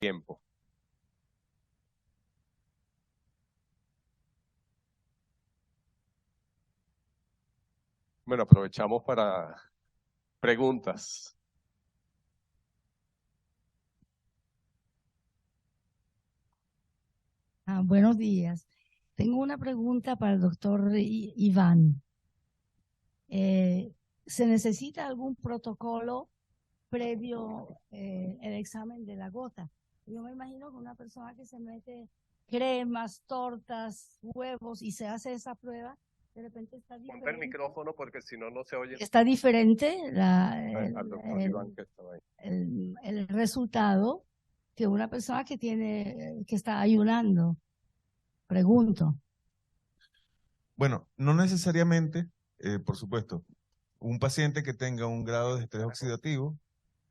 tiempo. Bueno, aprovechamos para preguntas. Buenos días. Tengo una pregunta para el doctor Iván. ¿Se necesita algún protocolo previo el examen de la gota? Yo me imagino que una persona que se mete cremas, tortas, huevos y se hace esa prueba, de repente está diferente. Ponte el micrófono porque si no, no se oye. Está diferente Al doctor Iván que estaba ahí. el resultado que una persona que está ayunando. Pregunto. Bueno, no necesariamente, por supuesto, un paciente que tenga un grado de estrés oxidativo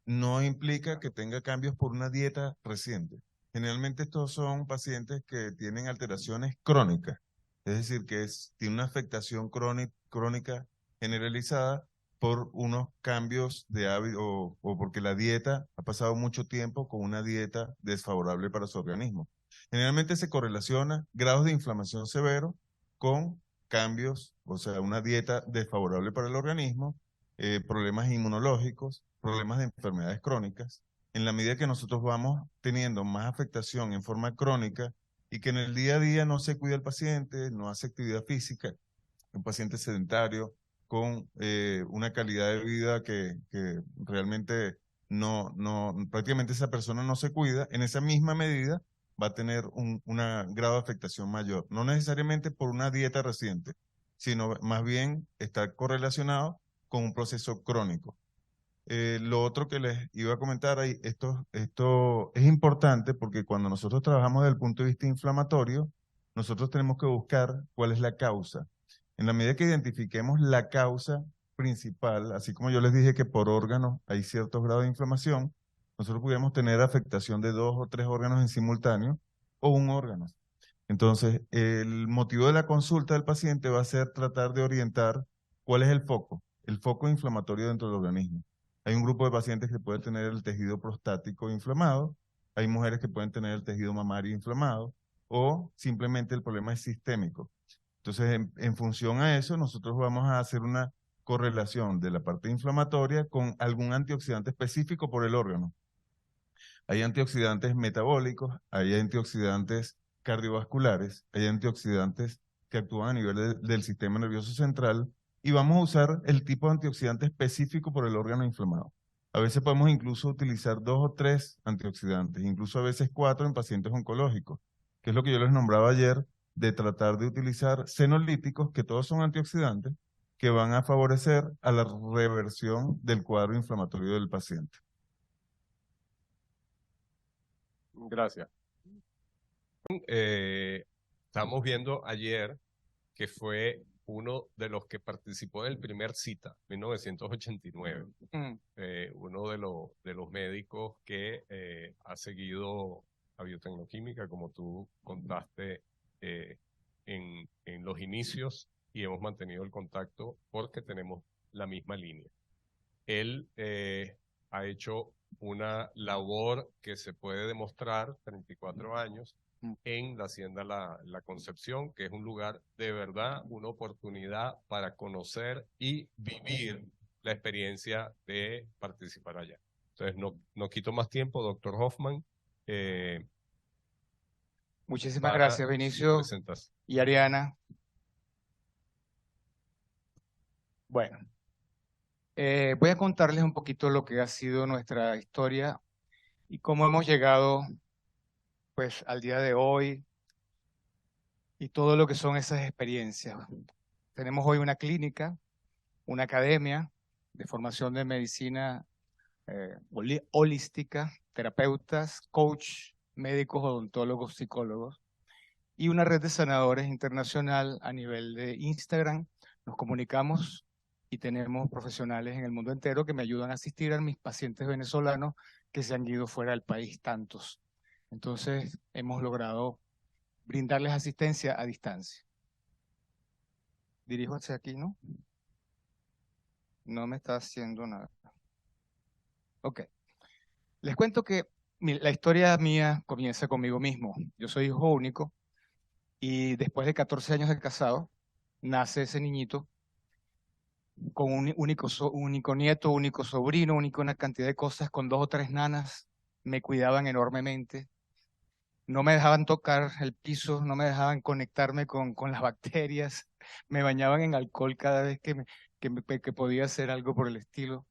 no implica que tenga cambios por una dieta reciente. Generalmente estos son pacientes que tienen alteraciones crónicas, es decir, que tiene una afectación crónica generalizada por unos cambios de hábito o porque la dieta ha pasado mucho tiempo con una dieta desfavorable para su organismo. Generalmente se correlaciona grados de inflamación severo con cambios, o sea, una dieta desfavorable para el organismo, problemas inmunológicos, problemas de enfermedades crónicas. En la medida que nosotros vamos teniendo más afectación en forma crónica y que en el día a día no se cuida el paciente, no hace actividad física, un paciente sedentario con una calidad de vida que realmente prácticamente esa persona no se cuida, en esa misma medida va a tener un grado de afectación mayor. No necesariamente por una dieta reciente, sino más bien está correlacionado con un proceso crónico. Lo otro que les iba a comentar ahí, esto es importante porque cuando nosotros trabajamos desde el punto de vista inflamatorio, nosotros tenemos que buscar cuál es la causa. En la medida que identifiquemos la causa principal, así como yo les dije que por órganos hay ciertos grados de inflamación, nosotros pudiéramos tener afectación de 2 o 3 órganos en simultáneo o un órgano. Entonces, el motivo de la consulta del paciente va a ser tratar de orientar cuál es el foco inflamatorio dentro del organismo. Hay un grupo de pacientes que puede tener el tejido prostático inflamado, hay mujeres que pueden tener el tejido mamario inflamado, o simplemente el problema es sistémico. Entonces, en función a eso, nosotros vamos a hacer una correlación de la parte inflamatoria con algún antioxidante específico por el órgano. Hay antioxidantes metabólicos, hay antioxidantes cardiovasculares, hay antioxidantes que actúan a nivel del sistema nervioso central, y vamos a usar el tipo de antioxidante específico por el órgano inflamado. A veces podemos incluso utilizar 2 o 3 antioxidantes, incluso a veces 4 en pacientes oncológicos, que es lo que yo les nombraba ayer, de tratar de utilizar senolíticos, que todos son antioxidantes, que van a favorecer a la reversión del cuadro inflamatorio del paciente. Gracias. Estamos viendo ayer que fue uno de los que participó del primer CITA, 1989. Uno de los médicos que ha seguido la biotecnoquímica, como tú contaste en los inicios, y hemos mantenido el contacto porque tenemos la misma línea. Él ha hecho una labor que se puede demostrar, 34 años, en la Hacienda La Concepción, que es un lugar de verdad, una oportunidad para conocer y vivir la experiencia de participar allá. Entonces, no quito más tiempo, doctor Hoffman. Muchísimas gracias, Vinicio y Ariana. Bueno, voy a contarles un poquito lo que ha sido nuestra historia y cómo hemos llegado pues al día de hoy y todo lo que son esas experiencias. Tenemos hoy una clínica, una academia de formación de medicina holística, terapeutas, coach, médicos, odontólogos, psicólogos, y una red de sanadores internacional a nivel de Instagram. Nos comunicamos y tenemos profesionales en el mundo entero que me ayudan a asistir a mis pacientes venezolanos que se han ido fuera del país, tantos. Entonces, hemos logrado brindarles asistencia a distancia. Dirijo hacia aquí, ¿no? No me está haciendo nada. Ok. Les cuento que La historia mía comienza conmigo mismo. Yo soy hijo único y después de 14 años de casado, nace ese niñito con un único nieto, único sobrino, una cantidad de cosas, con 2 o 3 nanas. Me cuidaban enormemente. No me dejaban tocar el piso, no me dejaban conectarme con las bacterias. Me bañaban en alcohol cada vez que podía hacer algo por el estilo.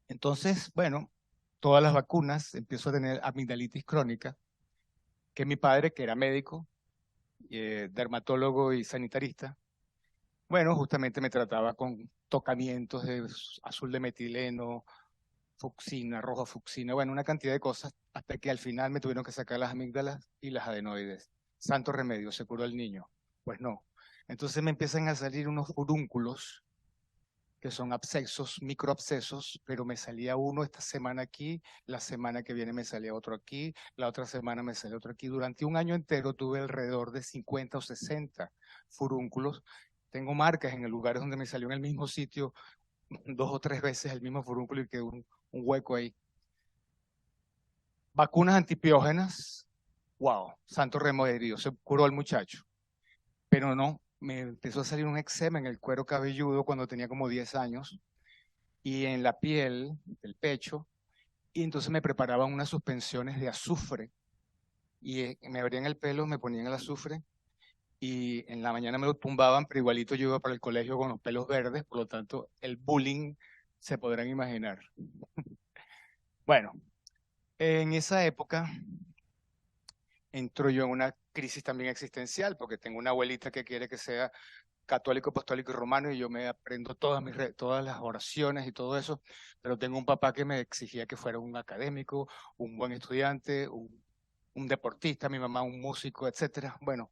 Entonces, bueno, todas las vacunas, empiezo a tener amigdalitis crónica, que mi padre, que era médico, dermatólogo y sanitarista, bueno, justamente me trataba con tocamientos de azul de metileno, fucsina, roja fucsina, bueno, una cantidad de cosas, hasta que al final me tuvieron que sacar las amígdalas y las adenoides. Santo remedio, se curó el niño. Pues no. Entonces me empiezan a salir unos furúnculos, que son abscesos, microabscesos, pero me salía uno esta semana aquí, la semana que viene me salía otro aquí, la otra semana me salía otro aquí. Durante un año entero tuve alrededor de 50 o 60 furúnculos. Tengo marcas en el lugar donde me salió en el mismo sitio 2 o 3 veces el mismo furúnculo y quedó un hueco ahí. Vacunas antipiógenas, wow, santo remedio, se curó el muchacho. Pero no, me empezó a salir un eczema en el cuero cabelludo cuando tenía como 10 años y en la piel del pecho, y entonces me preparaban unas suspensiones de azufre y me abrían el pelo, me ponían el azufre y en la mañana me lo tumbaban, pero igualito yo iba para el colegio con los pelos verdes, por lo tanto el bullying se podrán imaginar. Bueno, en esa época entro yo en una crisis también existencial, porque tengo una abuelita que quiere que sea católico, apostólico y romano, y yo me aprendo todas las oraciones y todo eso, pero tengo un papá que me exigía que fuera un académico, un buen estudiante, un deportista, mi mamá un músico, etcétera. Bueno,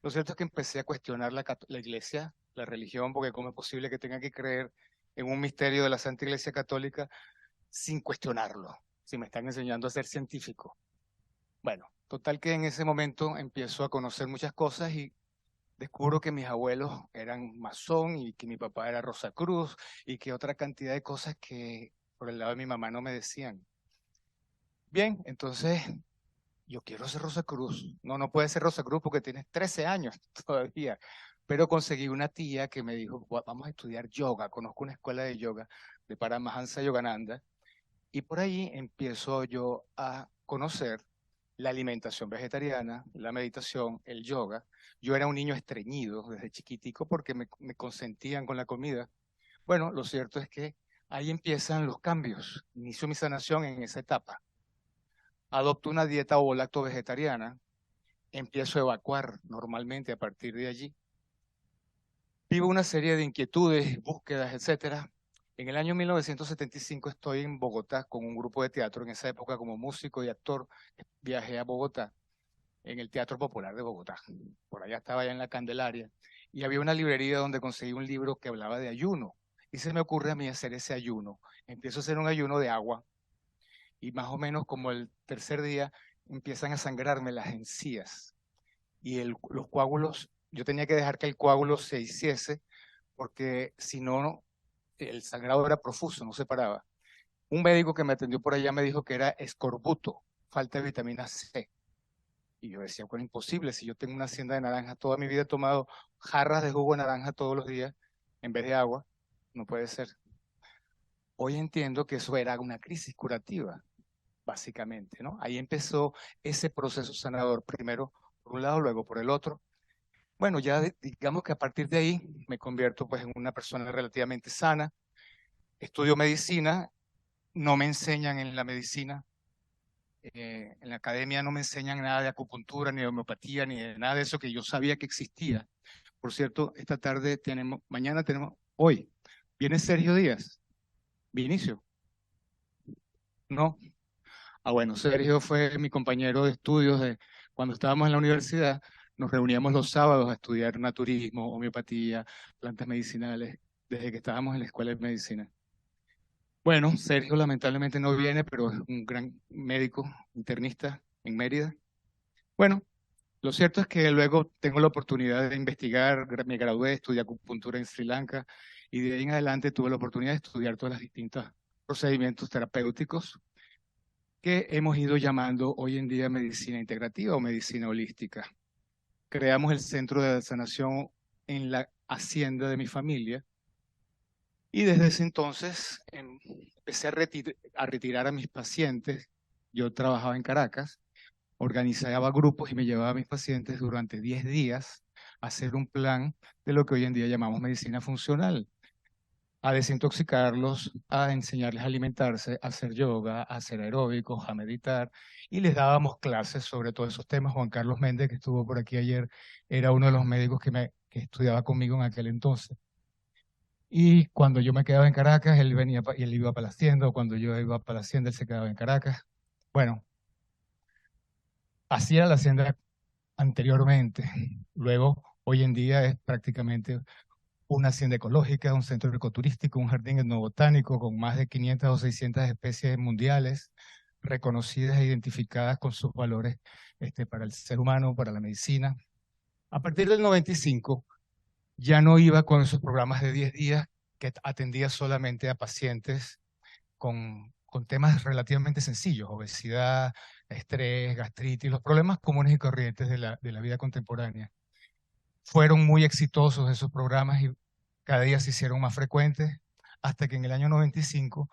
lo cierto es que empecé a cuestionar la iglesia, la religión, porque cómo es posible que tenga que creer en un misterio de la Santa Iglesia Católica sin cuestionarlo, si me están enseñando a ser científico. Bueno, total que en ese momento empiezo a conocer muchas cosas y descubro que mis abuelos eran masón y que mi papá era Rosacruz y que otra cantidad de cosas que por el lado de mi mamá no me decían. Bien, entonces yo quiero ser Rosacruz. No, no puede ser Rosacruz porque tienes 13 años todavía. Pero conseguí una tía que me dijo, vamos a estudiar yoga. Conozco una escuela de yoga de Paramahansa Yogananda. Y por ahí empiezo yo a conocer la alimentación vegetariana, la meditación, el yoga. Yo era un niño estreñido desde chiquitico porque me consentían con la comida. Bueno, lo cierto es que ahí empiezan los cambios. Inicio mi sanación en esa etapa. Adopto una dieta ovo-lacto-vegetariana. Empiezo a evacuar normalmente a partir de allí. Vivo una serie de inquietudes, búsquedas, etcétera. En el año 1975 estoy en Bogotá con un grupo de teatro. En esa época, como músico y actor, viajé a Bogotá, en el Teatro Popular de Bogotá. Por allá estaba ya en la Candelaria. Y había una librería donde conseguí un libro que hablaba de ayuno. Y se me ocurre a mí hacer ese ayuno. Empiezo a hacer un ayuno de agua. Y más o menos como el tercer día empiezan a sangrarme las encías. Y los coágulos, yo tenía que dejar que el coágulo se hiciese, porque si no, el sangrado era profuso, no se paraba. Un médico que me atendió por allá me dijo que era escorbuto, falta de vitamina C. Y yo decía, bueno, imposible, si yo tengo una hacienda de naranja, toda mi vida he tomado jarras de jugo de naranja todos los días en vez de agua, no puede ser. Hoy entiendo que eso era una crisis curativa, básicamente, ¿no? Ahí empezó ese proceso sanador, primero por un lado, luego por el otro. Bueno, ya digamos que a partir de ahí me convierto pues en una persona relativamente sana, estudio medicina, no me enseñan en la medicina, en la academia no me enseñan nada de acupuntura, ni de homeopatía, ni de nada de eso que yo sabía que existía. Por cierto, esta tarde hoy, viene Sergio Díaz, Vinicio, ¿no? Ah, bueno, Sergio fue mi compañero de estudios cuando estábamos en la universidad, nos reuníamos los sábados a estudiar naturismo, homeopatía, plantas medicinales, desde que estábamos en la escuela de medicina. Bueno, Sergio lamentablemente no viene, pero es un gran médico internista en Mérida. Bueno, lo cierto es que luego tengo la oportunidad de investigar, me gradué, estudié acupuntura en Sri Lanka y de ahí en adelante tuve la oportunidad de estudiar todos los distintos procedimientos terapéuticos. que hemos ido llamando hoy en día medicina integrativa o medicina holística. Creamos el centro de sanación en la hacienda de mi familia y desde ese entonces empecé a retirar a mis pacientes. Yo trabajaba en Caracas, organizaba grupos y me llevaba a mis pacientes durante 10 días a hacer un plan de lo que hoy en día llamamos medicina funcional, a desintoxicarlos, a enseñarles a alimentarse, a hacer yoga, a hacer aeróbicos, a meditar, y les dábamos clases sobre todos esos temas. Juan Carlos Méndez, que estuvo por aquí ayer, era uno de los médicos que estudiaba conmigo en aquel entonces. Y cuando yo me quedaba en Caracas, él venía y él iba para la hacienda, o cuando yo iba para la hacienda, él se quedaba en Caracas. Bueno, así era la hacienda anteriormente. Luego, hoy en día es prácticamente una hacienda ecológica, un centro ecoturístico, un jardín etnobotánico con más de 500 o 600 especies mundiales reconocidas e identificadas con sus valores para el ser humano, para la medicina. A partir del 95 ya no iba con esos programas de 10 días que atendía solamente a pacientes con temas relativamente sencillos, obesidad, estrés, gastritis, los problemas comunes y corrientes de la vida contemporánea. Fueron muy exitosos esos programas y cada día se hicieron más frecuentes, hasta que en el año 95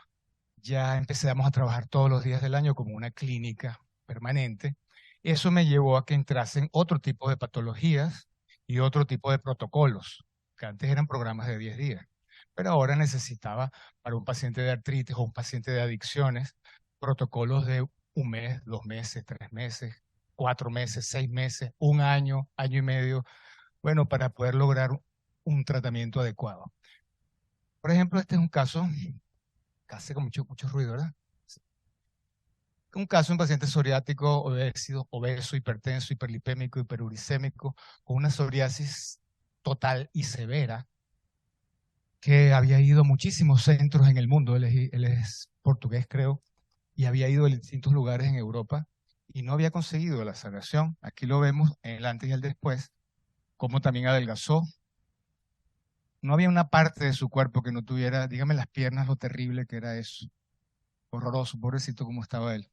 ya empezamos a trabajar todos los días del año como una clínica permanente. Eso me llevó a que entrasen otro tipo de patologías y otro tipo de protocolos, que antes eran programas de 10 días. Pero ahora necesitaba, para un paciente de artritis o un paciente de adicciones, protocolos de 1 mes, 2 meses, 3 meses, 4 meses, 6 meses, 1 año, año y medio, bueno, para poder lograr un tratamiento adecuado. Por ejemplo, este es un caso que hace con mucho ruido, ¿verdad? Un caso de un paciente psoriático, obeso, hipertenso, hiperlipémico, hiperuricémico, con una psoriasis total y severa, que había ido a muchísimos centros en el mundo. Él es portugués, creo, y había ido a distintos lugares en Europa y no había conseguido la sanación. Aquí lo vemos en el antes y el después, cómo también adelgazó. No había una parte de su cuerpo que no tuviera, dígame las piernas, lo terrible que era eso. Horroroso, pobrecito como estaba él.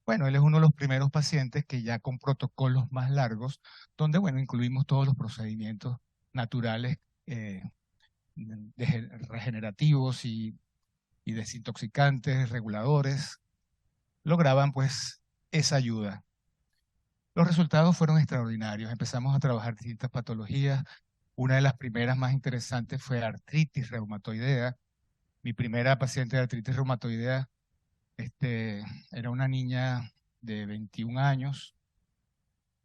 Bueno, él es uno de los primeros pacientes que ya con protocolos más largos, donde, bueno, incluimos todos los procedimientos naturales regenerativos y desintoxicantes, reguladores, lograban pues esa ayuda. Los resultados fueron extraordinarios. Empezamos a trabajar distintas patologías. Una de las primeras más interesantes fue artritis reumatoidea. Mi primera paciente de artritis reumatoidea era una niña de 21 años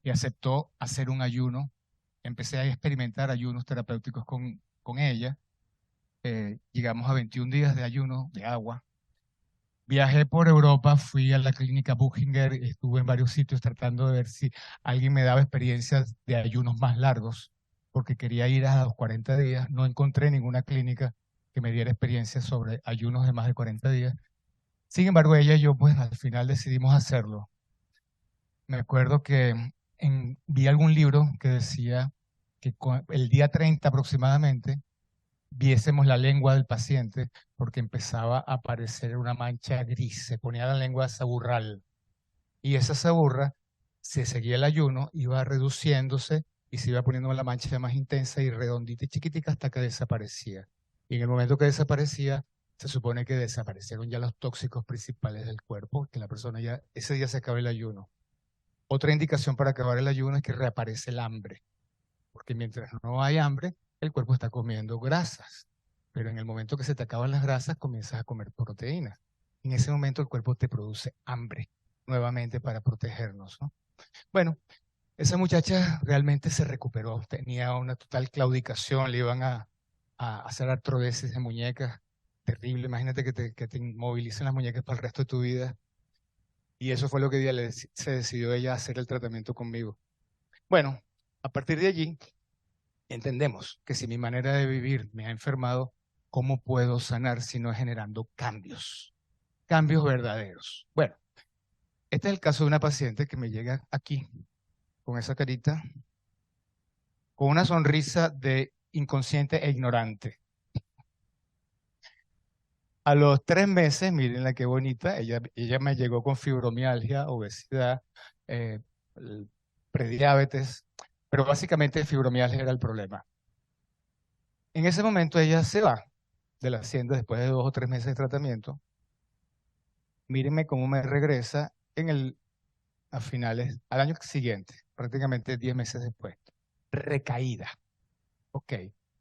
y aceptó hacer un ayuno. Empecé a experimentar ayunos terapéuticos con ella. Llegamos a 21 días de ayuno de agua. Viajé por Europa, fui a la clínica Buchinger, estuve en varios sitios tratando de ver si alguien me daba experiencias de ayunos más largos, porque quería ir a los 40 días. No encontré ninguna clínica que me diera experiencias sobre ayunos de más de 40 días. Sin embargo, ella y yo, pues al final decidimos hacerlo. Me acuerdo que vi algún libro que decía que el día 30 aproximadamente viésemos la lengua del paciente porque empezaba a aparecer una mancha gris, se ponía la lengua saburral. Y esa saburra, se seguía el ayuno, iba reduciéndose y se iba poniendo la mancha más intensa y redondita y chiquitica hasta que desaparecía. Y en el momento que desaparecía, se supone que desaparecieron ya los tóxicos principales del cuerpo, que la persona ya, ese día se acaba el ayuno. Otra indicación para acabar el ayuno es que reaparece el hambre, porque mientras no hay hambre, el cuerpo está comiendo grasas, pero en el momento que se te acaban las grasas, comienzas a comer proteínas. En ese momento el cuerpo te produce hambre nuevamente para protegernos, ¿no? Bueno, esa muchacha realmente se recuperó, tenía una total claudicación, le iban a hacer artrodesis de muñecas, terrible. Imagínate que te inmovilicen las muñecas para el resto de tu vida. Y eso fue lo que se decidió ella a hacer el tratamiento conmigo. Bueno, a partir de allí, entendemos que si mi manera de vivir me ha enfermado, ¿cómo puedo sanar si no es generando cambios? Cambios verdaderos. Bueno, este es el caso de una paciente que me llega aquí, con esa carita, con una sonrisa de inconsciente e ignorante. A los 3 meses, miren qué bonita, ella me llegó con fibromialgia, obesidad, eh, prediabetes, pero básicamente fibromialgia era el problema. En ese momento ella se va de la hacienda después de 2 o 3 meses de tratamiento. Mírenme cómo me regresa al año siguiente, prácticamente 10 meses después. Recaída. Ok.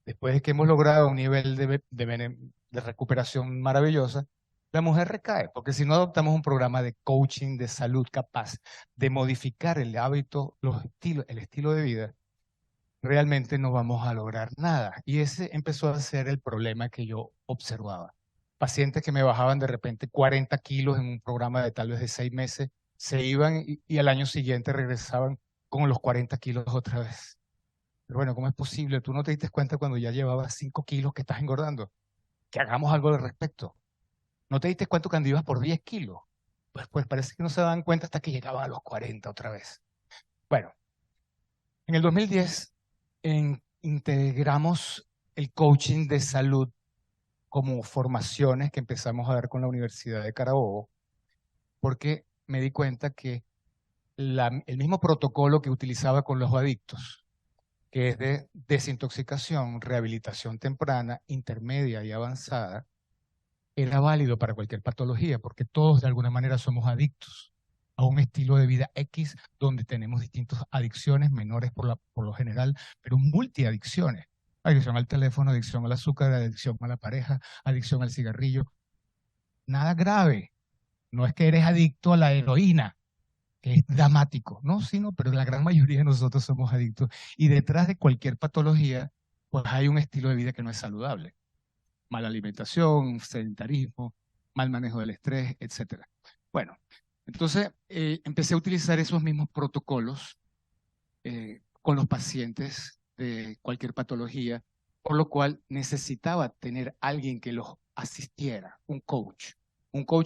Después de que hemos logrado un nivel de recuperación maravillosa, la mujer recae, porque si no adoptamos un programa de coaching de salud capaz de modificar el hábito, el estilo de vida, realmente no vamos a lograr nada. Y ese empezó a ser el problema que yo observaba. Pacientes que me bajaban de repente 40 kilos en un programa de tal vez de 6 meses, se iban y al año siguiente regresaban con los 40 kilos otra vez. Pero bueno, ¿cómo es posible? ¿Tú no te diste cuenta cuando ya llevabas 5 kilos que estás engordando? Que hagamos algo al respecto. ¿No te diste cuenta cuando ibas por 10 kilos? Pues parece que no se dan cuenta hasta que llegaban a los 40 otra vez. Bueno, en el 2010 integramos el coaching de salud como formaciones que empezamos a dar con la Universidad de Carabobo, porque me di cuenta que el mismo protocolo que utilizaba con los adictos, que es de desintoxicación, rehabilitación temprana, intermedia y avanzada, era válido para cualquier patología, porque todos de alguna manera somos adictos a un estilo de vida X donde tenemos distintas adicciones, menores por lo general, pero multiadicciones. Adicción al teléfono, adicción al azúcar, adicción a la pareja, adicción al cigarrillo. Nada grave. No es que eres adicto a la heroína, que es dramático, no, sino, pero la gran mayoría de nosotros somos adictos. Y detrás de cualquier patología, pues hay un estilo de vida que no es saludable. Mala alimentación, sedentarismo, mal manejo del estrés, etc. Bueno, entonces empecé a utilizar esos mismos protocolos con los pacientes de cualquier patología, por lo cual necesitaba tener alguien que los asistiera, un coach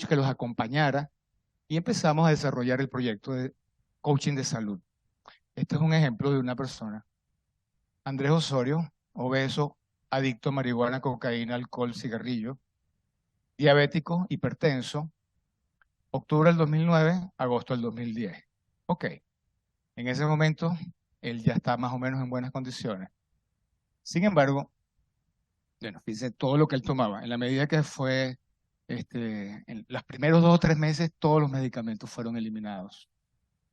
que los acompañara, y empezamos a desarrollar el proyecto de coaching de salud. Este es un ejemplo de una persona, Andrés Osorio, obeso, adicto a marihuana, cocaína, alcohol, cigarrillo, diabético, hipertenso, octubre del 2009, agosto del 2010. Ok, en ese momento él ya está más o menos en buenas condiciones. Sin embargo, bueno, fíjense todo lo que él tomaba. En la medida que fue, en los primeros 2 o 3 meses, todos los medicamentos fueron eliminados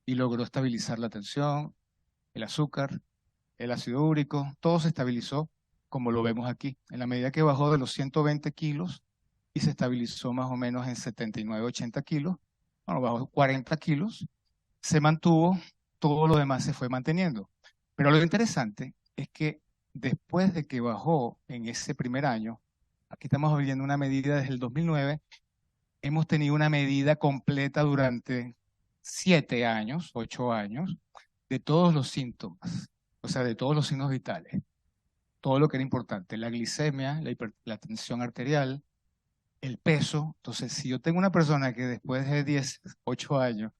y logró estabilizar la tensión, el azúcar, el ácido úrico, todo se estabilizó como lo vemos aquí. En la medida que bajó de los 120 kilos y se estabilizó más o menos en 79, 80 kilos, bueno, bajó 40 kilos, se mantuvo, todo lo demás se fue manteniendo. Pero lo interesante es que después de que bajó en ese primer año, aquí estamos viendo una medida desde el 2009, hemos tenido una medida completa durante 7 años, 8 años, de todos los síntomas, o sea, de todos los signos vitales, todo lo que era importante, la glicemia, la tensión arterial, el peso. Entonces, si yo tengo una persona que después de 10, 8 años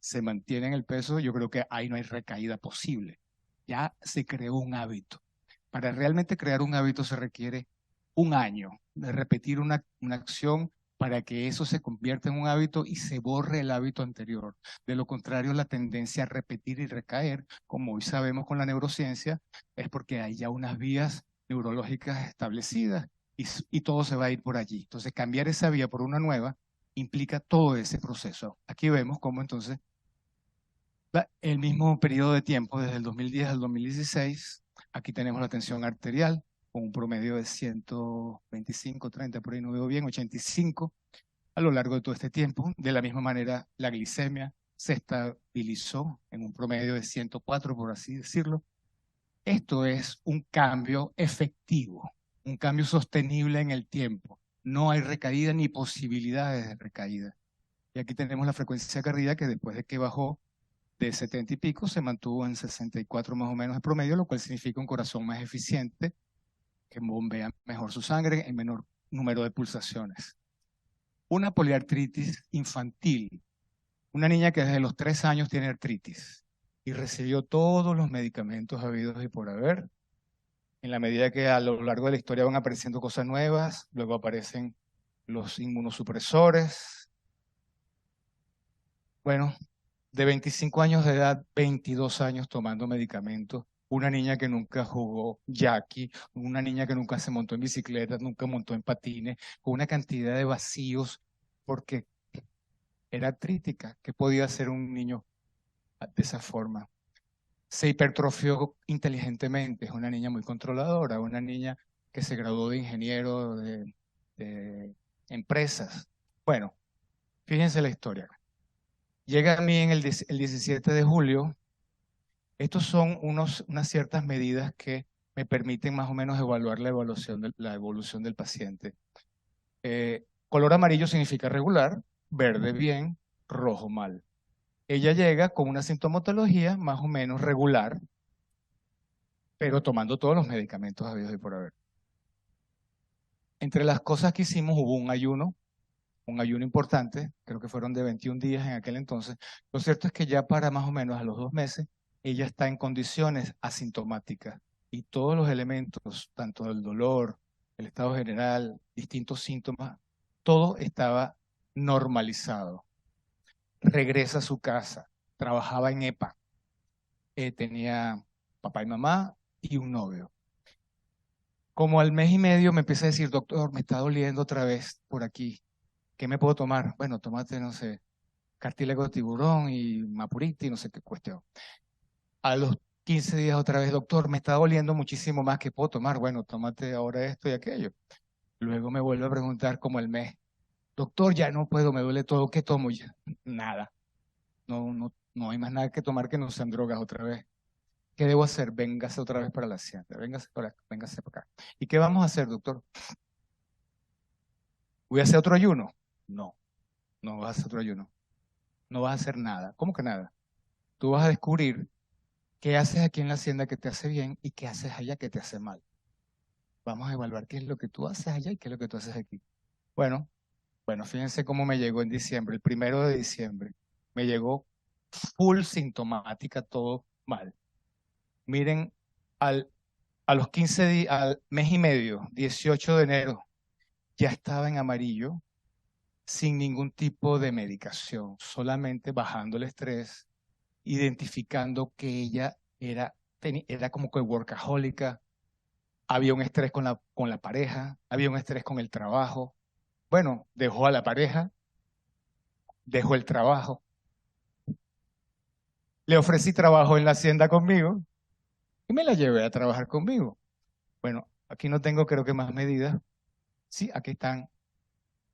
se mantiene en el peso, yo creo que ahí no hay recaída posible. Ya se creó un hábito. Para realmente crear un hábito se requiere un año de repetir una acción para que eso se convierta en un hábito y se borre el hábito anterior. De lo contrario, la tendencia a repetir y recaer, como hoy sabemos con la neurociencia, es porque hay ya unas vías neurológicas establecidas y todo se va a ir por allí. Entonces, cambiar esa vía por una nueva implica todo ese proceso. Aquí vemos cómo entonces el mismo periodo de tiempo, desde el 2010 al 2016, aquí tenemos la tensión arterial, con un promedio de 125, 30, por ahí no veo bien, 85 a lo largo de todo este tiempo. De la misma manera, la glicemia se estabilizó en un promedio de 104, por así decirlo. Esto es un cambio efectivo, un cambio sostenible en el tiempo. No hay recaída ni posibilidades de recaída. Y aquí tenemos la frecuencia cardíaca que después de que bajó de 70 y pico se mantuvo en 64 más o menos de promedio, lo cual significa un corazón más eficiente, que bombea mejor su sangre en menor número de pulsaciones. Una poliartritis infantil, una niña que desde los 3 años tiene artritis y recibió todos los medicamentos habidos y por haber. En la medida que a lo largo de la historia van apareciendo cosas nuevas, luego aparecen los inmunosupresores. Bueno, de 25 años de edad, 22 años tomando medicamentos. Una niña que nunca jugó Jackie, una niña que nunca se montó en bicicleta, nunca montó en patines, con una cantidad de vacíos, porque era artrítica. ¿Qué podía hacer un niño de esa forma? Se hipertrofió inteligentemente, es una niña muy controladora, una niña que se graduó de ingeniero de empresas. Bueno, fíjense la historia. Llega a mí el 17 de julio. Estos son unas ciertas medidas que me permiten más o menos evaluar la evolución del paciente. Color amarillo significa regular, verde bien, rojo mal. Ella llega con una sintomatología más o menos regular, pero tomando todos los medicamentos habidos y por haber. Entre las cosas que hicimos hubo un ayuno importante, creo que fueron de 21 días en aquel entonces. Lo cierto es que ya para más o menos a los 2 meses, ella está en condiciones asintomáticas y todos los elementos, tanto el dolor, el estado general, distintos síntomas, todo estaba normalizado. Regresa a su casa, trabajaba en EPA, tenía papá y mamá y un novio. Como al mes y medio me empieza a decir, doctor, me está doliendo otra vez por aquí. ¿Qué me puedo tomar? Bueno, tómate, no sé, cartílago de tiburón y mapuriti, no sé qué cuestión. A los 15 días otra vez, doctor, me está doliendo muchísimo más. ¿Qué puedo tomar? Bueno, tómate ahora esto y aquello. Luego me vuelve a preguntar como el mes, doctor, ya no puedo, me duele todo. ¿Qué tomo ya? Nada. No hay más nada que tomar que no sean drogas otra vez. ¿Qué debo hacer? Véngase otra vez para la hacienda. Véngase para acá. ¿Y qué vamos a hacer, doctor? ¿Voy a hacer otro ayuno? No, no vas a hacer otro ayuno. No vas a hacer nada. ¿Cómo que nada? Tú vas a descubrir qué haces aquí en la hacienda que te hace bien y qué haces allá que te hace mal. Vamos a evaluar qué es lo que tú haces allá y qué es lo que tú haces aquí. Bueno, fíjense cómo me llegó en diciembre, el 1 de diciembre. Me llegó full sintomática, todo mal. Miren, a los 15 días, al mes y medio, 18 de enero, ya estaba en amarillo, sin ningún tipo de medicación, solamente bajando el estrés, identificando que ella era como que workahólica, había un estrés con la pareja, había un estrés con el trabajo. Bueno, dejó a la pareja, dejó el trabajo. Le ofrecí trabajo en la hacienda conmigo y me la llevé a trabajar conmigo. Bueno, aquí no tengo creo que más medidas. Sí, aquí están.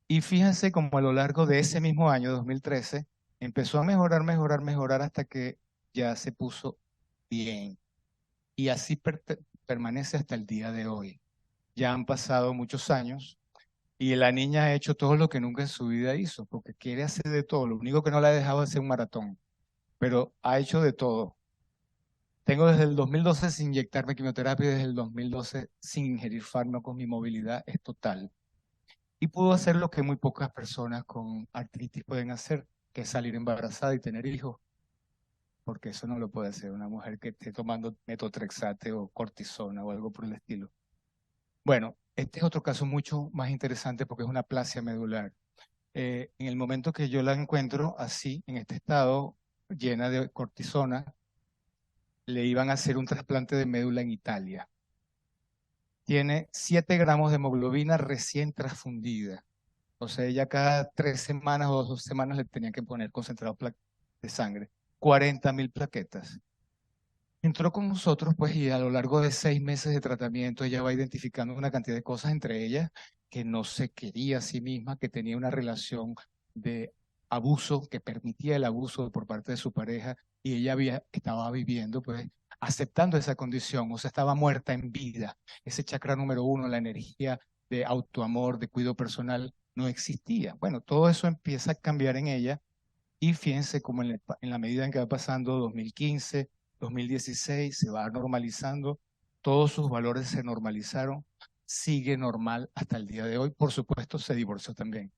Y fíjense cómo a lo largo de ese mismo año, 2013, empezó a mejorar hasta que ya se puso bien. Y así permanece hasta el día de hoy. Ya han pasado muchos años y la niña ha hecho todo lo que nunca en su vida hizo, porque quiere hacer de todo. Lo único que no la ha dejado es hacer un maratón, pero ha hecho de todo. Tengo desde el 2012 sin inyectarme quimioterapia, desde el 2012 sin ingerir fármacos, mi movilidad es total. Y pudo hacer lo que muy pocas personas con artritis pueden hacer, que es salir embarazada y tener hijos, porque eso no lo puede hacer una mujer que esté tomando metotrexate o cortisona o algo por el estilo. Bueno, este es otro caso mucho más interesante porque es una aplasia medular. En el momento que yo la encuentro así, en este estado, llena de cortisona, le iban a hacer un trasplante de médula en Italia. Tiene 7 gramos de hemoglobina recién transfundida. O sea, ella cada 3 semanas o 2 semanas le tenían que poner concentrado de sangre. 40.000 plaquetas. Entró con nosotros, pues, y a lo largo de 6 meses de tratamiento, ella va identificando una cantidad de cosas, entre ellas que no se quería a sí misma, que tenía una relación de abuso, que permitía el abuso por parte de su pareja, y ella estaba viviendo, pues, aceptando esa condición, o sea, estaba muerta en vida. Ese chakra número 1, la energía de autoamor, de cuidado personal, no existía. Bueno, todo eso empieza a cambiar en ella, y fíjense cómo en la medida en que va pasando 2015, 2016, se va normalizando, todos sus valores se normalizaron, sigue normal hasta el día de hoy. Por supuesto, se divorció también.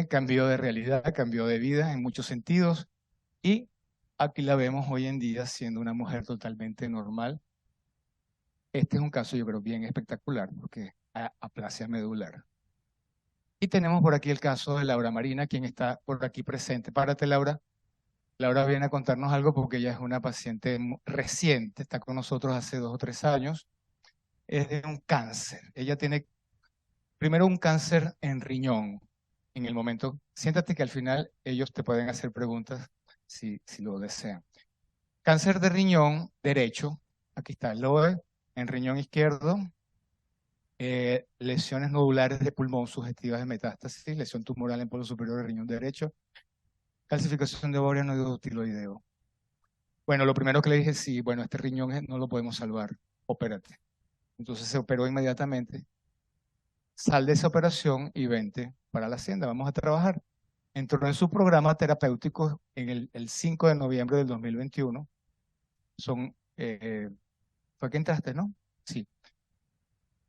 Cambió de realidad, cambió de vida en muchos sentidos, y aquí la vemos hoy en día siendo una mujer totalmente normal. Este es un caso, yo creo, bien espectacular, porque aplasia medular. Y tenemos por aquí el caso de Laura Marina, quien está por aquí presente. Párate, Laura. Laura viene a contarnos algo porque ella es una paciente reciente, está con nosotros hace 2 o 3 años. Es de un cáncer. Ella tiene primero un cáncer en riñón. En el momento, siéntate que al final ellos te pueden hacer preguntas si lo desean. Cáncer de riñón derecho, aquí está el LOE, en riñón izquierdo, lesiones nodulares de pulmón sugestivas de metástasis, lesión tumoral en polo superior del riñón derecho, calcificación de ovario nodo tiroideo. Bueno, lo primero que le dije, sí, bueno, este riñón no lo podemos salvar, opérate. Entonces se operó inmediatamente. Sal de esa operación y vente para la hacienda, vamos a trabajar. Entró en su programa terapéutico en el 5 de noviembre del 2021. Fue que entraste, ¿no? Sí.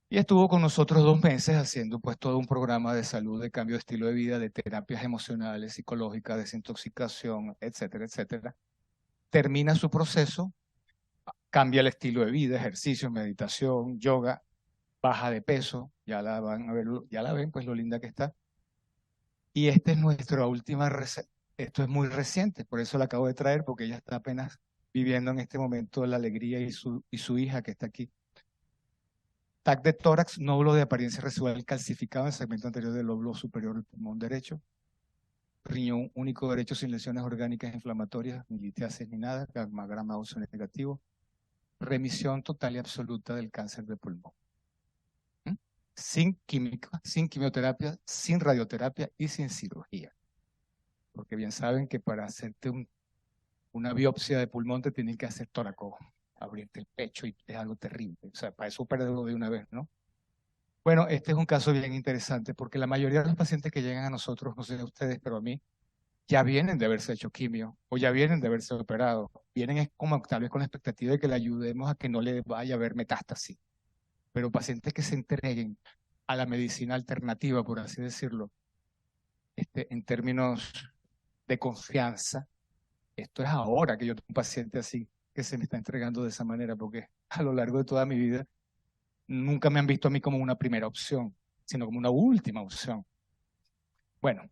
Y estuvo con nosotros 2 meses haciendo pues todo un programa de salud, de cambio de estilo de vida, de terapias emocionales, psicológicas, desintoxicación, etcétera, etcétera. Termina su proceso, cambia el estilo de vida, ejercicio, meditación, yoga, baja de peso, ya la van a ver, ya la ven, pues lo linda que está. Y esta es nuestra última receta. Esto es muy reciente, por eso la acabo de traer, porque ella está apenas viviendo en este momento la alegría y su hija que está aquí. TAC de tórax, nódulo de apariencia residual calcificado en el segmento anterior del lóbulo superior del pulmón derecho. Riñón único derecho sin lesiones orgánicas inflamatorias, ni litiasis ni nada, gamma óseo negativo. Remisión total y absoluta del cáncer de pulmón. Sin química, sin quimioterapia, sin radioterapia y sin cirugía. Porque bien saben que para hacerte una biopsia de pulmón te tienen que hacer tóraco, abrirte el pecho y es algo terrible. O sea, para eso perderlo de una vez, ¿no? Bueno, este es un caso bien interesante porque la mayoría de los pacientes que llegan a nosotros, no sé de ustedes, pero a mí, ya vienen de haberse hecho quimio o ya vienen de haberse operado. Vienen como tal vez con la expectativa de que le ayudemos a que no le vaya a haber metástasis. Pero pacientes que se entreguen a la medicina alternativa, por así decirlo, en términos de confianza, esto es ahora que yo tengo un paciente así que se me está entregando de esa manera, porque a lo largo de toda mi vida nunca me han visto a mí como una primera opción, sino como una última opción. Bueno,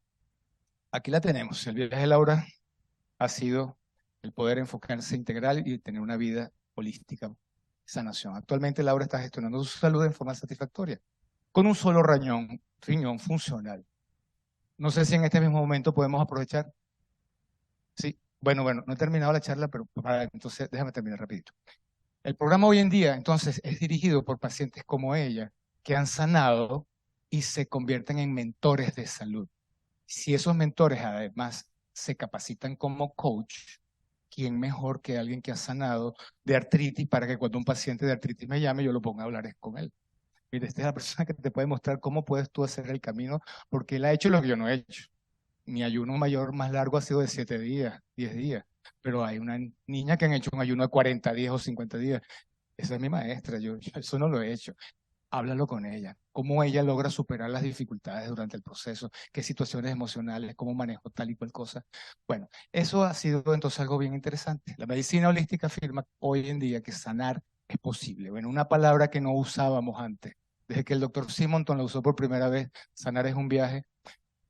aquí la tenemos. El viaje de Laura ha sido el poder enfocarse integral y tener una vida holística, sanación. Actualmente Laura está gestionando su salud en forma satisfactoria, con un solo riñón funcional. No sé si en este mismo momento podemos aprovechar. Sí, bueno, no he terminado la charla, pero entonces déjame terminar rapidito. El programa hoy en día, entonces, es dirigido por pacientes como ella, que han sanado y se convierten en mentores de salud. Si esos mentores además se capacitan como coach, ¿quién mejor que alguien que ha sanado de artritis para que cuando un paciente de artritis me llame, yo lo ponga a hablar con él? Mire, esta es la persona que te puede mostrar cómo puedes tú hacer el camino, porque él ha hecho lo que yo no he hecho. Mi ayuno mayor más largo ha sido de 7 días, 10 días, pero hay una niña que han hecho un ayuno de 40 días o 50 días. Esa es mi maestra, yo eso no lo he hecho. Háblalo con ella, cómo ella logra superar las dificultades durante el proceso, qué situaciones emocionales, cómo manejo tal y cual cosa. Bueno, eso ha sido entonces algo bien interesante. La medicina holística afirma hoy en día que sanar es posible. Bueno, una palabra que no usábamos antes. Desde que el doctor Simonton la usó por primera vez, sanar es un viaje,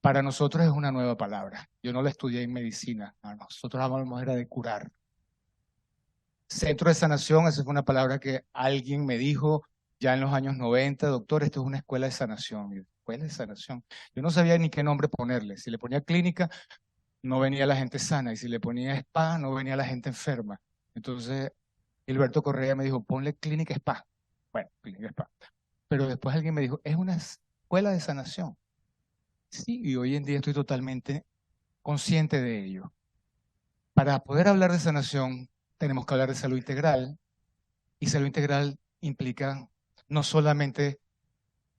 para nosotros es una nueva palabra. Yo no la estudié en medicina, nosotros hablamos era de curar. Centro de sanación, esa fue una palabra que alguien me dijo ya en los años 90, doctor, esto es una escuela de sanación. Escuela de sanación. Yo no sabía ni qué nombre ponerle. Si le ponía clínica, no venía la gente sana, y si le ponía spa, no venía la gente enferma. Entonces, Gilberto Correa me dijo, ponle clínica spa. Bueno, clínica spa. Pero después alguien me dijo, es una escuela de sanación. Sí, y hoy en día estoy totalmente consciente de ello. Para poder hablar de sanación, tenemos que hablar de salud integral, y salud integral implica no solamente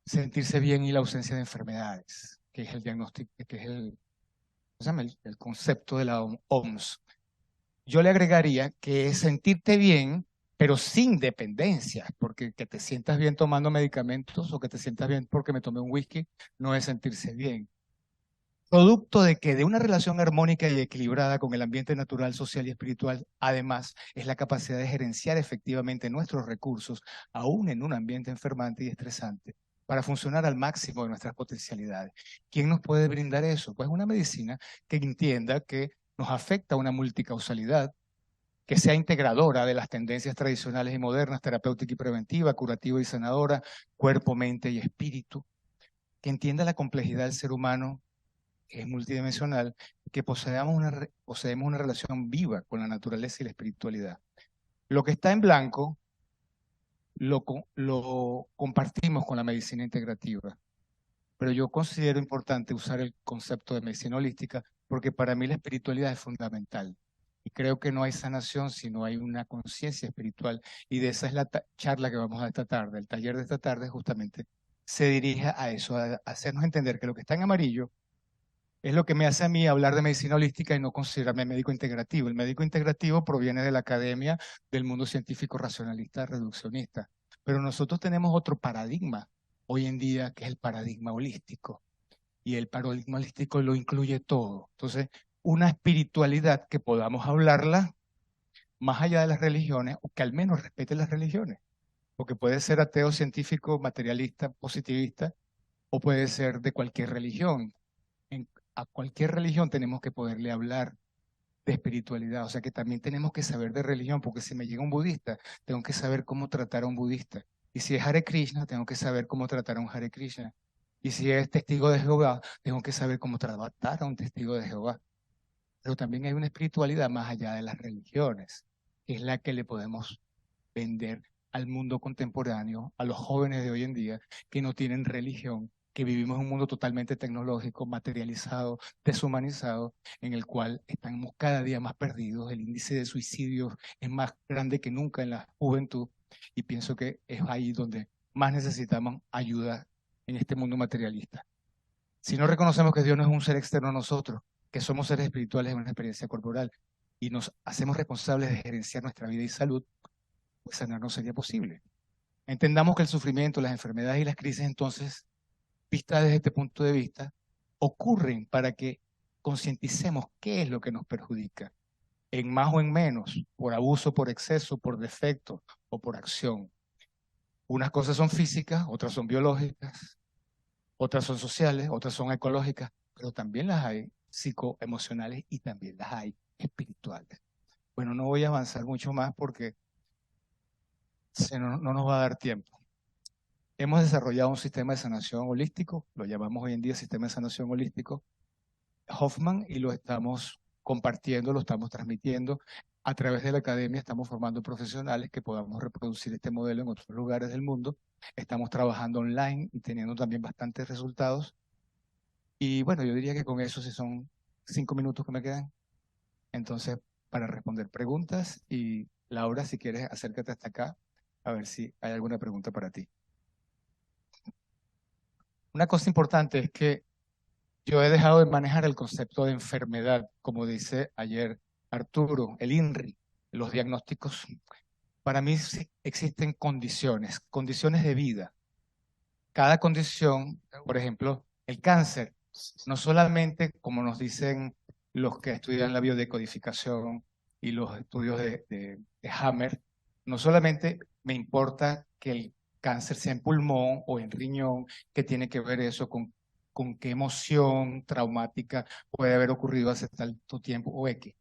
sentirse bien y la ausencia de enfermedades, que es el diagnóstico, que es el concepto de la OMS. Yo le agregaría que es sentirte bien, pero sin dependencia, porque que te sientas bien tomando medicamentos o que te sientas bien porque me tomé un whisky, no es sentirse bien. Producto de que de una relación armónica y equilibrada con el ambiente natural, social y espiritual, además, es la capacidad de gerenciar efectivamente nuestros recursos, aún en un ambiente enfermante y estresante, para funcionar al máximo de nuestras potencialidades. ¿Quién nos puede brindar eso? Pues una medicina que entienda que nos afecta una multicausalidad, que sea integradora de las tendencias tradicionales y modernas, terapéutica y preventiva, curativa y sanadora, cuerpo, mente y espíritu, que entienda la complejidad del ser humano, que es multidimensional, que poseemos una relación viva con la naturaleza y la espiritualidad. Lo que está en blanco lo compartimos con la medicina integrativa, pero yo considero importante usar el concepto de medicina holística porque para mí la espiritualidad es fundamental. Y creo que no hay sanación si no hay una conciencia espiritual. Y de esa es la charla que vamos a dar esta tarde. El taller de esta tarde justamente se dirige a eso, a hacernos entender que lo que está en amarillo es lo que me hace a mí hablar de medicina holística y no considerarme médico integrativo. El médico integrativo proviene de la academia del mundo científico racionalista, reduccionista. Pero nosotros tenemos otro paradigma hoy en día, que es el paradigma holístico. Y el paradigma holístico lo incluye todo. Entonces, una espiritualidad que podamos hablarla más allá de las religiones, o que al menos respete las religiones. Porque puede ser ateo, científico, materialista, positivista, o puede ser de cualquier religión. A cualquier religión tenemos que poderle hablar de espiritualidad, o sea que también tenemos que saber de religión, porque si me llega un budista, tengo que saber cómo tratar a un budista. Y si es Hare Krishna, tengo que saber cómo tratar a un Hare Krishna. Y si es testigo de Jehová, tengo que saber cómo tratar a un testigo de Jehová. Pero también hay una espiritualidad más allá de las religiones, que es la que le podemos vender al mundo contemporáneo, a los jóvenes de hoy en día, que no tienen religión, que vivimos en un mundo totalmente tecnológico, materializado, deshumanizado, en el cual estamos cada día más perdidos. El índice de suicidios es más grande que nunca en la juventud y pienso que es ahí donde más necesitamos ayuda en este mundo materialista. Si no reconocemos que Dios no es un ser externo a nosotros, que somos seres espirituales en una experiencia corporal y nos hacemos responsables de gerenciar nuestra vida y salud, pues sanar no sería posible. Entendamos que el sufrimiento, las enfermedades y las crisis entonces, vistas desde este punto de vista, ocurren para que concienticemos qué es lo que nos perjudica, en más o en menos, por abuso, por exceso, por defecto o por acción. Unas cosas son físicas, otras son biológicas, otras son sociales, otras son ecológicas, pero también las hay psicoemocionales y también las hay espirituales. Bueno, no voy a avanzar mucho más porque no nos va a dar tiempo. Hemos desarrollado un sistema de sanación holístico, lo llamamos hoy en día sistema de sanación holístico Hoffman, y lo estamos compartiendo, lo estamos transmitiendo. A través de la academia estamos formando profesionales que podamos reproducir este modelo en otros lugares del mundo. Estamos trabajando online y teniendo también bastantes resultados. Y bueno, yo diría que con eso, si son 5 minutos que me quedan, entonces para responder preguntas. Y Laura, si quieres, acércate hasta acá a ver si hay alguna pregunta para ti. Una cosa importante es que yo he dejado de manejar el concepto de enfermedad, como dice ayer Arturo, el INRI, los diagnósticos. Para mí sí existen condiciones de vida. Cada condición, por ejemplo, el cáncer, no solamente como nos dicen los que estudian la biodecodificación y los estudios de Hammer, no solamente me importa que el cáncer sea en pulmón o en riñón, que tiene que ver eso con qué emoción traumática puede haber ocurrido hace tanto tiempo o X.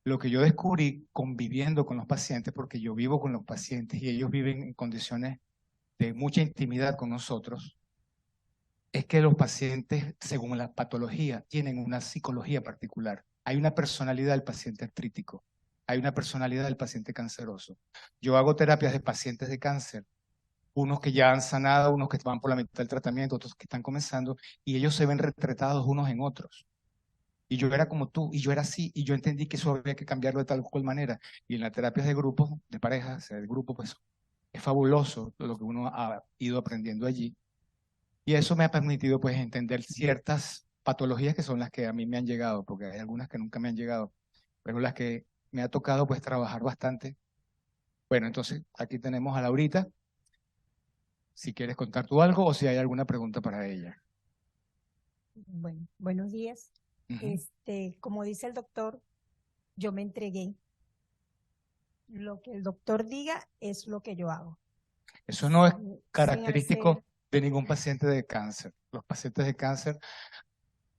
Lo que yo descubrí conviviendo con los pacientes, porque yo vivo con los pacientes y ellos viven en condiciones de mucha intimidad con nosotros, es que los pacientes, según la patología, tienen una psicología particular. Hay una personalidad del paciente artrítico, hay una personalidad del paciente canceroso. Yo hago terapias de pacientes de cáncer, unos que ya han sanado, unos que van por la mitad del tratamiento, otros que están comenzando, y ellos se ven retratados unos en otros. Y yo era como tú, y yo era así, y yo entendí que eso había que cambiarlo de tal o cual manera. Y en las terapias de grupo, de pareja, o sea, de grupo, pues es fabuloso lo que uno ha ido aprendiendo allí. Y eso me ha permitido pues entender ciertas patologías que son las que a mí me han llegado, porque hay algunas que nunca me han llegado, pero las que me ha tocado pues trabajar bastante. Bueno, entonces aquí tenemos a Laurita, si quieres contar tú algo o si hay alguna pregunta para ella. Bueno, buenos días. Como dice el doctor, yo me entregué. Lo que el doctor diga es lo que yo hago. Eso no es característico de ningún paciente de cáncer. Los pacientes de cáncer,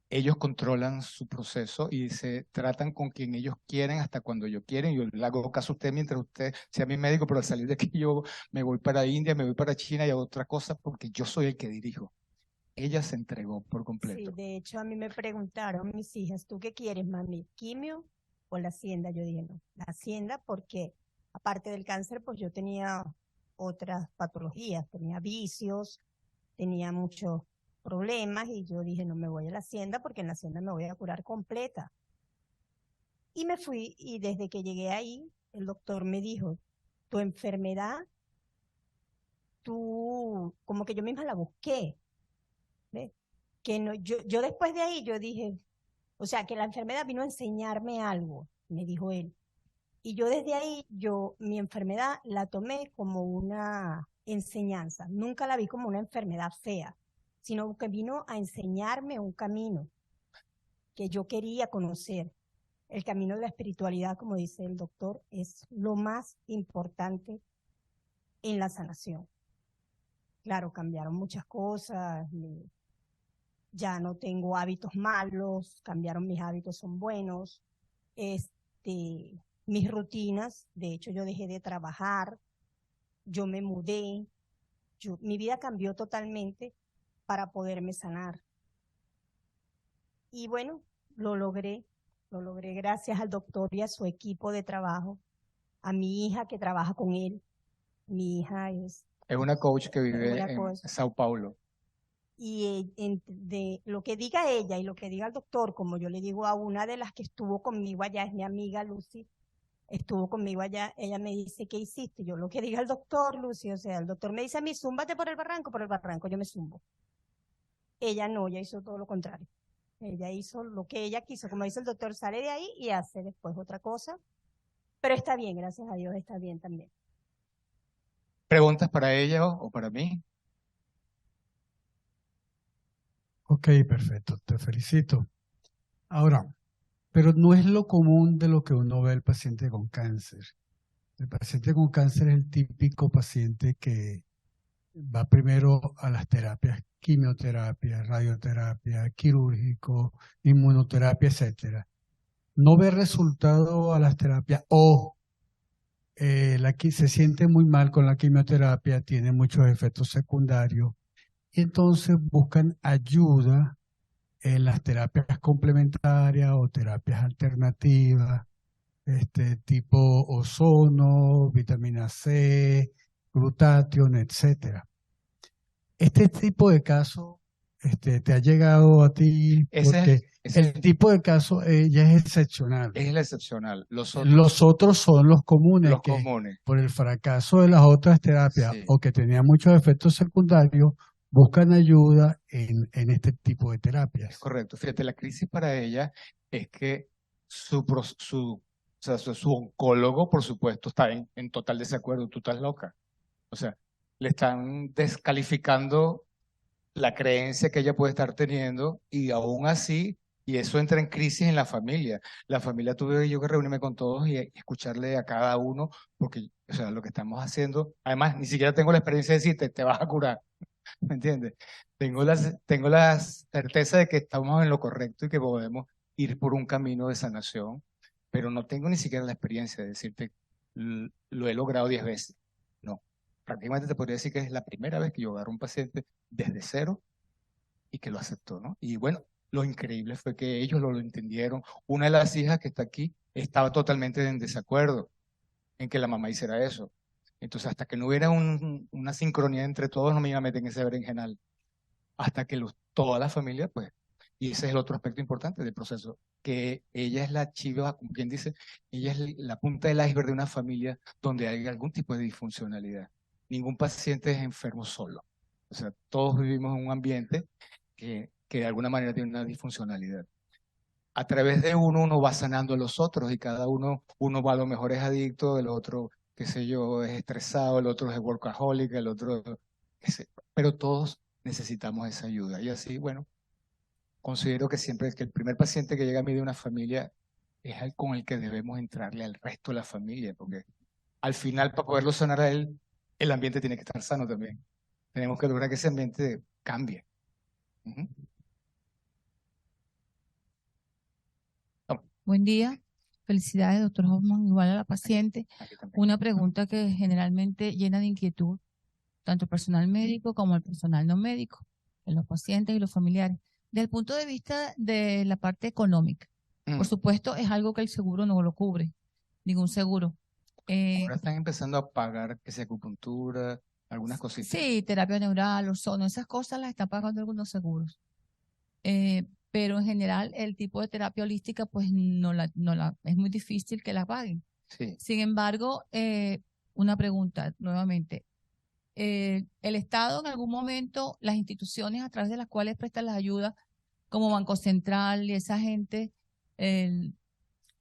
ellos controlan su proceso y se tratan con quien ellos quieren hasta cuando ellos quieren. Yo le hago caso a usted mientras usted sea mi médico, pero al salir de aquí yo me voy para India, me voy para China y hago otra cosa porque yo soy el que dirijo. Ella se entregó por completo. Sí, de hecho a mí me preguntaron mis hijas, ¿tú qué quieres, mami? ¿Quimio o la hacienda? Yo dije, no, la hacienda porque aparte del cáncer, pues yo tenía otras patologías, tenía vicios, tenía muchos problemas y yo dije, no me voy a la hacienda porque en la hacienda me voy a curar completa. Y me fui y desde que llegué ahí, el doctor me dijo, tu enfermedad, tú, como que yo misma la busqué, ¿ves? Que no, yo después de ahí yo dije, o sea, que la enfermedad vino a enseñarme algo, me dijo él. Y yo desde ahí, mi enfermedad la tomé como una enseñanza. Nunca la vi como una enfermedad fea, sino que vino a enseñarme un camino que yo quería conocer. El camino de la espiritualidad, como dice el doctor, es lo más importante en la sanación. Claro, cambiaron muchas cosas, ya no tengo hábitos malos, cambiaron mis hábitos, son buenos. Mis rutinas, de hecho yo dejé de trabajar, yo me mudé, mi vida cambió totalmente para poderme sanar. Y bueno, lo logré gracias al doctor y a su equipo de trabajo, a mi hija que trabaja con él. Mi hija es una coach que vive en Sao Paulo. Y de lo que diga ella y lo que diga el doctor, como yo le digo a una de las que estuvo conmigo allá, es mi amiga Lucy, estuvo conmigo allá, ella me dice, ¿qué hiciste? Yo lo que diga el doctor, Lucy, o sea, el doctor me dice a mí, zúmbate por el barranco yo me zumbo. Ella no, ella hizo todo lo contrario. Ella hizo lo que ella quiso, como dice el doctor, sale de ahí y hace después otra cosa. Pero está bien, gracias a Dios, está bien también. ¿Preguntas para ella o para mí? Ok, perfecto, te felicito. Ahora, pero no es lo común de lo que uno ve el paciente con cáncer. El paciente con cáncer es el típico paciente que va primero a las terapias, quimioterapia, radioterapia, quirúrgico, inmunoterapia, etcétera. No ve resultado a las terapias o se siente muy mal con la quimioterapia, tiene muchos efectos secundarios y entonces buscan ayuda en las terapias complementarias o terapias alternativas, tipo ozono, vitamina C, glutatión, etcétera. Este tipo de caso te ha llegado a ti porque el tipo de caso ya es excepcional. Es el excepcional. Los otros son los comunes, por el fracaso de las otras terapias o que tenían muchos efectos secundarios, buscan ayuda en este tipo de terapias. Es correcto. Fíjate, la crisis para ella es que su oncólogo, por supuesto, está en total desacuerdo. Tú estás loca. O sea, le están descalificando la creencia que ella puede estar teniendo y aún así, y eso entra en crisis en la familia. La familia tuve yo que reunirme con todos y escucharle a cada uno, porque, o sea, lo que estamos haciendo, además, ni siquiera tengo la experiencia de decirte, te vas a curar. ¿Me entiendes? Tengo la certeza de que estamos en lo correcto y que podemos ir por un camino de sanación, pero no tengo ni siquiera la experiencia de decirte, lo he logrado 10 veces. No, prácticamente te podría decir que es la primera vez que yo agarro a un paciente desde cero y que lo aceptó, ¿no? Y bueno, lo increíble fue que ellos lo entendieron. Una de las hijas que está aquí estaba totalmente en desacuerdo en que la mamá hiciera eso. Entonces, hasta que no hubiera una sincronía entre todos, no me iba a meter en ese berenjenal. Hasta que toda la familia, pues, y ese es el otro aspecto importante del proceso, que ella es la chiva, como quien dice, ella es la punta del iceberg de una familia donde hay algún tipo de disfuncionalidad. Ningún paciente es enfermo solo. O sea, todos vivimos en un ambiente que de alguna manera tiene una disfuncionalidad. A través de uno va sanando a los otros y cada uno va a lo mejor es adicto, el otro qué sé yo, es estresado, el otro es workaholic, el otro, pero todos necesitamos esa ayuda. Y así, bueno, considero que siempre es que el primer paciente que llega a mí de una familia es el con el que debemos entrarle al resto de la familia, porque al final para poderlo sanar a él, el ambiente tiene que estar sano también. Tenemos que lograr que ese ambiente cambie. Buen día. Felicidades, doctor Hoffman, igual a la paciente. Una pregunta que generalmente llena de inquietud tanto el personal médico como el personal no médico, en los pacientes y los familiares. Desde el punto de vista de la parte económica, por supuesto, es algo que el seguro no lo cubre, ningún seguro. Ahora están empezando a pagar que sea acupuntura, algunas cositas. Sí, terapia neural, ozono, esas cosas las están pagando algunos seguros. Pero en general el tipo de terapia holística pues es muy difícil que la paguen. Sí. Sin embargo, una pregunta nuevamente. El Estado en algún momento, las instituciones a través de las cuales prestan las ayudas, como Banco Central y esa gente,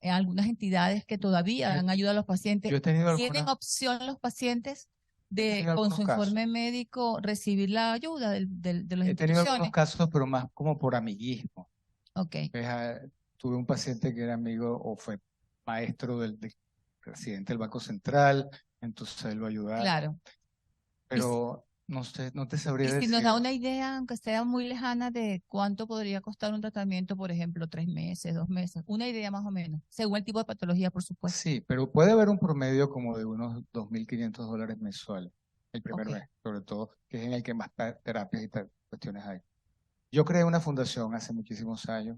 algunas entidades que todavía dan ayuda a los pacientes, ¿tienen opción los pacientes de con su informe médico recibir la ayuda de las instituciones? He tenido algunos casos, pero más como por amiguismo. Okay. Tuve un paciente que era amigo o fue maestro del presidente del Banco Central, entonces él lo ayudaba. Claro. Pero no sé, no te sabría decir. Y si nos da una idea, aunque sea muy lejana, de cuánto podría costar un tratamiento, por ejemplo, 3 meses, 2 meses, una idea más o menos, según el tipo de patología, por supuesto. Sí, pero puede haber un promedio como de unos $2.500 mensuales el primer mes, sobre todo, que es en el que más terapias y cuestiones hay. Yo creé una fundación hace muchísimos años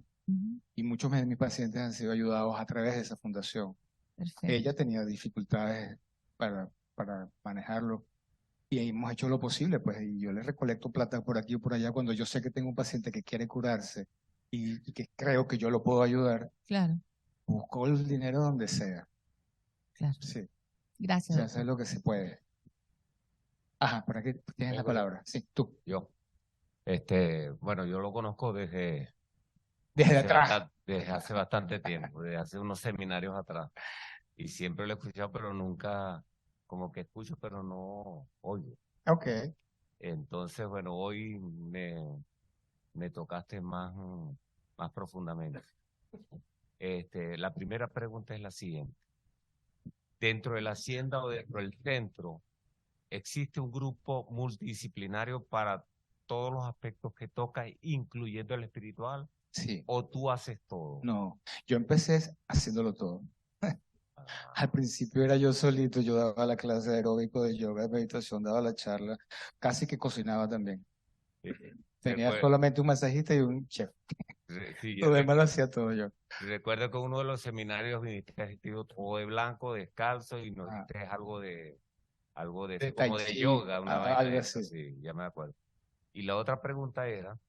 y muchos de mis pacientes han sido ayudados a través de esa fundación. Perfecto. Ella tenía dificultades para manejarlo. Y hemos hecho lo posible, pues, y yo le recolecto plata por aquí o por allá cuando yo sé que tengo un paciente que quiere curarse y que creo que yo lo puedo ayudar. Claro. Busco el dinero donde sea. Claro. Sí. Gracias. Se hace lo que se puede. Ajá, por aquí tienes la palabra. Sí, tú. Yo. Bueno, yo lo conozco desde atrás. Desde hace bastante tiempo, desde hace unos seminarios atrás. Y siempre lo he escuchado, pero nunca... como que escucho, pero no oigo. Ok. Entonces, bueno, hoy me tocaste más profundamente. La primera pregunta es la siguiente. Dentro de la hacienda o dentro del centro, ¿existe un grupo multidisciplinario para todos los aspectos que toca, incluyendo el espiritual? Sí. ¿O tú haces todo? No, yo empecé haciéndolo todo. Al principio era yo solito, yo daba la clase de aeróbico, de yoga, de meditación, daba la charla, casi que cocinaba también. Tenía solamente un masajista y un chef. Sí, lo demás lo hacía todo yo. Recuerdo que en uno de los seminarios viniste vestido todo de blanco, descalzo, y nos diste algo de como de yoga, una vaina algo de así. eso, sí, ya me acuerdo. Y la otra pregunta era,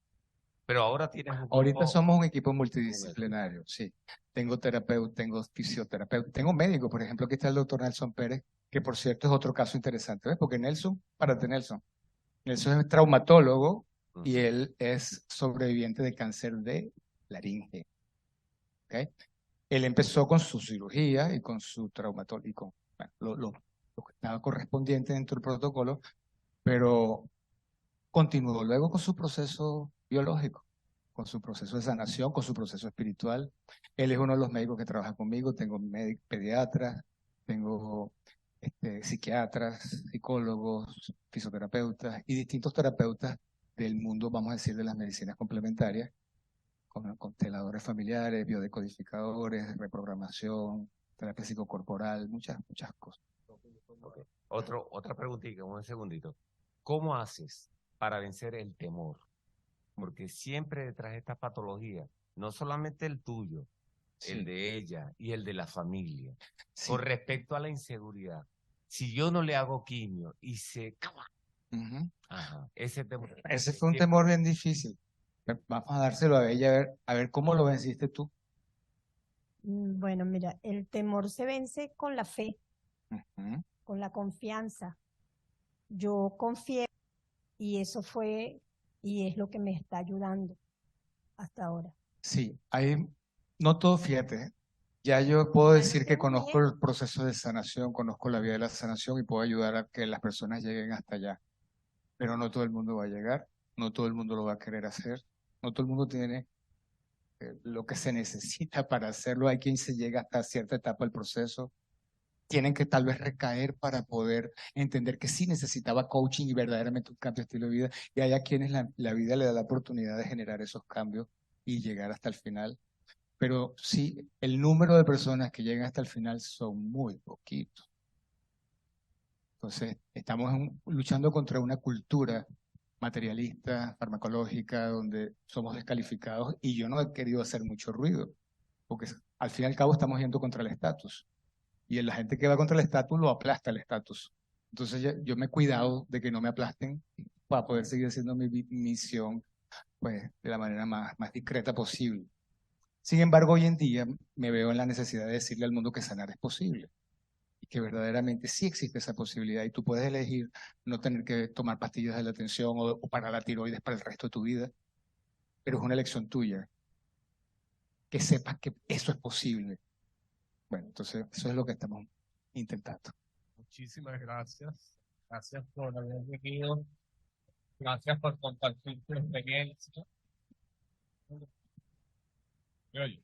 pero ahora tienes un grupo... Ahorita somos un equipo multidisciplinario, sí. Tengo terapeuta, tengo fisioterapeuta, tengo médico, por ejemplo, aquí está el doctor Nelson Pérez, que por cierto es otro caso interesante, ¿ves? Porque Nelson es traumatólogo y él es sobreviviente de cáncer de laringe. ¿Okay? Él empezó con su cirugía y con su traumatólogo, y con lo que estaba correspondiente dentro del protocolo, pero continuó luego con su proceso biológico, con su proceso de sanación, con su proceso espiritual. Él es uno de los médicos que trabaja conmigo, tengo pediatras, tengo psiquiatras, psicólogos, fisioterapeutas y distintos terapeutas del mundo, vamos a decir, de las medicinas complementarias, con consteladores familiares, biodecodificadores, reprogramación, terapia psicocorporal, muchas cosas. Okay. Otra preguntita, un segundito. ¿Cómo haces para vencer el temor? Porque siempre detrás de esta patología, no solamente el tuyo, sí, el de ella y el de la familia, sí, con respecto a la inseguridad. Si yo no le hago quimio y se... Ajá, ese temor. Ese fue un temor bien difícil. Vamos a dárselo a ella, a ver cómo lo venciste tú. Bueno, mira, el temor se vence con la fe, con la confianza. Yo confié y eso fue y es lo que me está ayudando hasta ahora. Sí, no todo, fíjate, ya yo puedo decir que conozco el proceso de sanación, conozco la vía de la sanación y puedo ayudar a que las personas lleguen hasta allá. Pero no todo el mundo va a llegar, no todo el mundo lo va a querer hacer, no todo el mundo tiene lo que se necesita para hacerlo. Hay quien se llega hasta cierta etapa del proceso tienen que tal vez recaer para poder entender que sí necesitaba coaching y verdaderamente un cambio de estilo de vida. Y hay a quienes la vida le da la oportunidad de generar esos cambios y llegar hasta el final. Pero sí, el número de personas que llegan hasta el final son muy poquitos. Entonces, estamos luchando contra una cultura materialista, farmacológica, donde somos descalificados y yo no he querido hacer mucho ruido, porque al fin y al cabo estamos yendo contra el estatus. Y la gente que va contra el estatus lo aplasta el estatus. Entonces yo me he cuidado de que no me aplasten para poder seguir haciendo mi misión pues, de la manera más discreta posible. Sin embargo, hoy en día me veo en la necesidad de decirle al mundo que sanar es posible y que verdaderamente sí existe esa posibilidad y tú puedes elegir no tener que tomar pastillas de la tensión o para la tiroides para el resto de tu vida, pero es una elección tuya. Que sepas que eso es posible. Bueno, entonces eso es lo que estamos intentando. Muchísimas gracias. Gracias por haber venido. Gracias por compartir tu experiencia. Oye,